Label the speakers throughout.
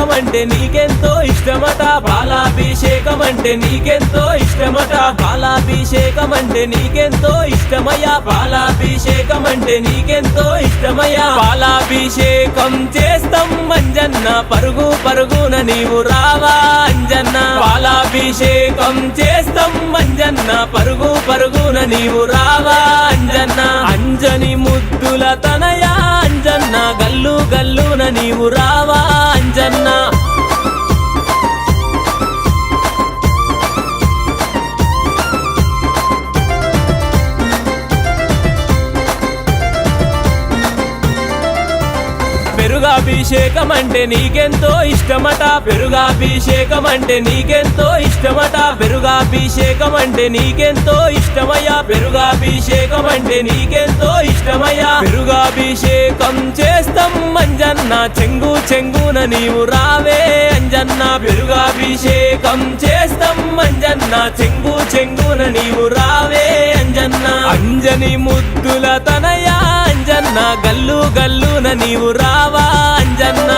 Speaker 1: పాలాభిషేకం అంటే నీకెంతో ఇష్టమట పాలాభిషేకం అంటే నీకెంతో ఇష్టమట పాలాభిషేకం అంటే నీకెంతో ఇష్టమయ్యా పాలాభిషేకం అంటే నీకెంతో ఇష్టమయ్యా పాలాభిషేకం చేస్తాం అంజన్న పరుగు పరుగున నీవు రావా అంజన్న పాలాభిషేకం చేస్తాం అంజన్న పరుగు పరుగున నీవు రావా అంజన్న అంజని ముద్దుల తనయా అంజన్న గల్లు గల్లున నీవు రావా అంజన్న పెరుగాభిషేకం అంటే నీకెంతో ఇష్టమట పెరుగాభిషేకం అంటే నీకెంతో ఇష్టమట పెరుగాభిషేకం అంటే నీకెంతో ఇష్టమయ్యా పెరుగాభిషేకం అంటే నీకెంతో ఇష్టమయ్యా పెరుగాభిషేకం చేస్తాం అంజన్న చెంగు చెంగున నీవు రావే అంజన్న పెరుగాభిషేకం చేస్తాం అంజన్న చెంగు చెంగున నీవు రావే అంజన్న అంజని ముద్దుల తనయా అంజన్న గల్లు గల్లున నీవు రావా అంజన్న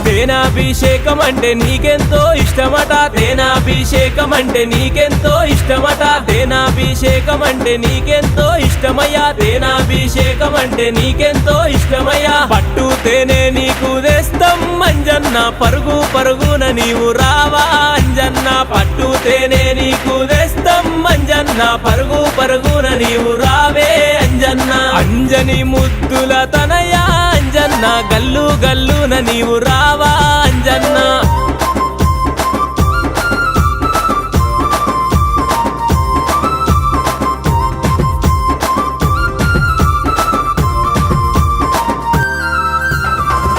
Speaker 1: తేనాభిషేకం అంటే నీకెంతో ఇష్టమట తేనాభిషేకం అంటే నీకెంతో ఇష్టమట తేనాభిషేకం అంటే నీకెంతో ఇష్టమయ్యా తేనాభిషేకం అంటే నీకెంతో ఇష్టమయ్యా పట్టు తేనె నీకు తెస్తాం అంజన్న పరుగు పరుగున నీవు రావా అంజన్న పట్టు తేనె నీకు తెస్తాం అంజన్న పరుగు పరుగున నీవు రావే అంజన్న అంజని ముద్దుల తనయా అంజన్న గల్లు గల్లున నీవు రావా అంజన్న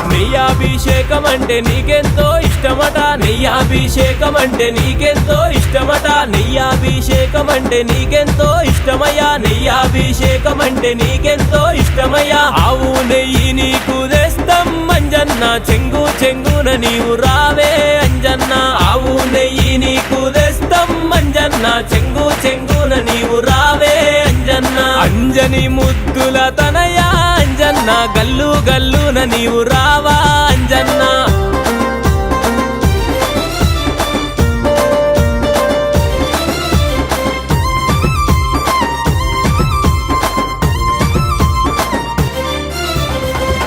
Speaker 1: నెయ్యాభిషేకం అంటే నీకెంతో ఇష్టమట నెయ్యాభిషేకం అంటే నీకెంతో ఇష్టమట నెయ్యాభిషేకం అంటే నీకెంతో ఇష్టమయ్యా నెయ్యాభిషేకం అంటే నీకెంతో ఇష్టమయ్యా ఆవు నెయ్యి నీకు తెస్తాం అంజన్న చెంగు చెంగున నీవు రావే అంజన్న ఆవు నెయ్యి నీకు తెస్తాం అంజన్న చెంగు చెంగున నీవు రావే అంజన్న అంజని ముద్దుల తనయా అంజన్న గల్లు గల్లున నీవు రావా అంజన్న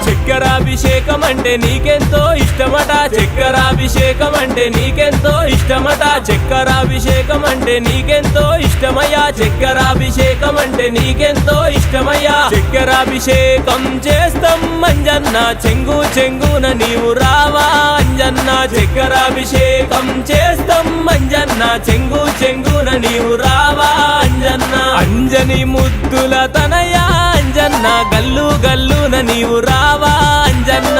Speaker 1: చక్కెరాభిషేకం అంటే నీకెంతో ఇష్టమట చక్కెరాభిషేకం అంటే నీకెంతో ఇష్టమట చక్కెరాభిషేకం అంటే నీకెంతో ఇష్టమయ్యా చక్కెరాభిషేకం అంటే నీకెంతో ఇష్టమయ్యా చక్కెరాభిషేకం చేస్తాం అంజన్న చెంగు చెంగున నీవు రావా అంజన్న చక్కెరాభిషేకం చేస్తాం అంజన్న చెంగు చెంగున నీవు రావా అంజన్న అంజని ముద్దుల తనయా అంజన్న గల్లు గల్లున నీవు రావా అంజన్న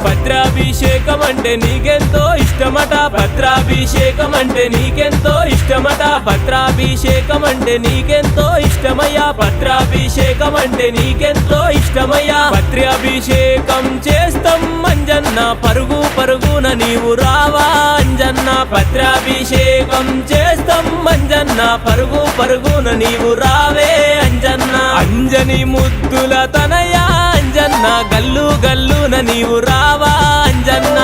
Speaker 1: భద్రాభిషేకం అంటే నీకెంతో ఇష్టమట భద్రాభిషేకం అంటే నీకెంతో ఇష్టమట భద్రాభిషేకం అంటే నీకెంతో ఇష్టమయ్యా భద్రాభిషేకం అంటే నీకెంతో ఇష్టమయ్యా భద్రాభిషేకం చేస్తాం అంజన్న పరుగు పరుగున నీవు రావా అంజన్న భద్రాభిషేకం చేస్తాం అంజన్న పరుగు పరుగున నీవు రావే అంజన్న అంజని ముద్దుల తనయా అంజన్న గల్లు గల్లున నీవు రావా అంజన్న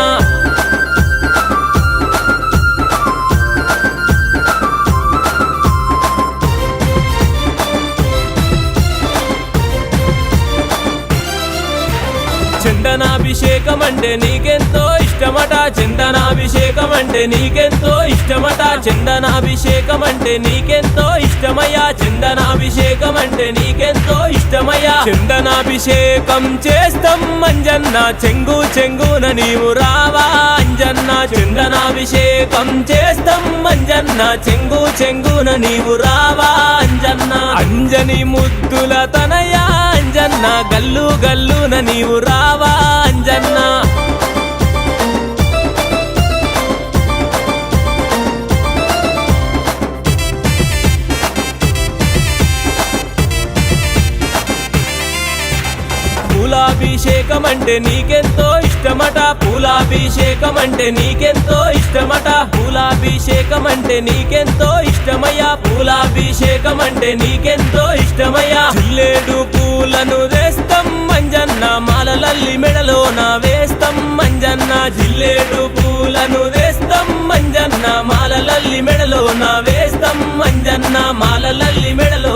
Speaker 1: చందనాభిషేకం అంటే నీకెంతో ఇష్టమట చందనాభిషేకం అంటే నీకెంతో ఇష్టమట చందనాభిషేకం అంటే నీకెంతో ఇష్టమయ్యా చందనాభిషేకం అంటే నీకెంతో ఇష్టమయ్యా చందనాభిషేకం చేస్తాం అంజన్న చెంగు చెంగున నీవు రావా అంజన్న చందనాభిషేకం చేస్తాం అంజన్న చెంగు చెంగున నీవు రావా అంజన్న అంజని ముద్దుల తనయా అంజన్న గల్లు గల్లున నీవు రావా అంజన్న అంటే నీకెంతో ఇష్టమట పూలాభిషేకం అంటే నీకెంతో ఇష్టమట పూలాభిషేకం అంటే నీకెంతో ఇష్టమయ్యా పూలాభిషేకం అంటే నీకెంతో ఇష్టమయ్యా జిల్లేడు పూలను వేస్తాం మంజన్న మాలలల్లి మెడలోన వేస్తాం మంజన్న జిల్లేడు పూలను వేస్తాం మంజన్న మాలలల్లి మెడలోన వేస్తాం మంజన్న మాలలల్లి మెడలో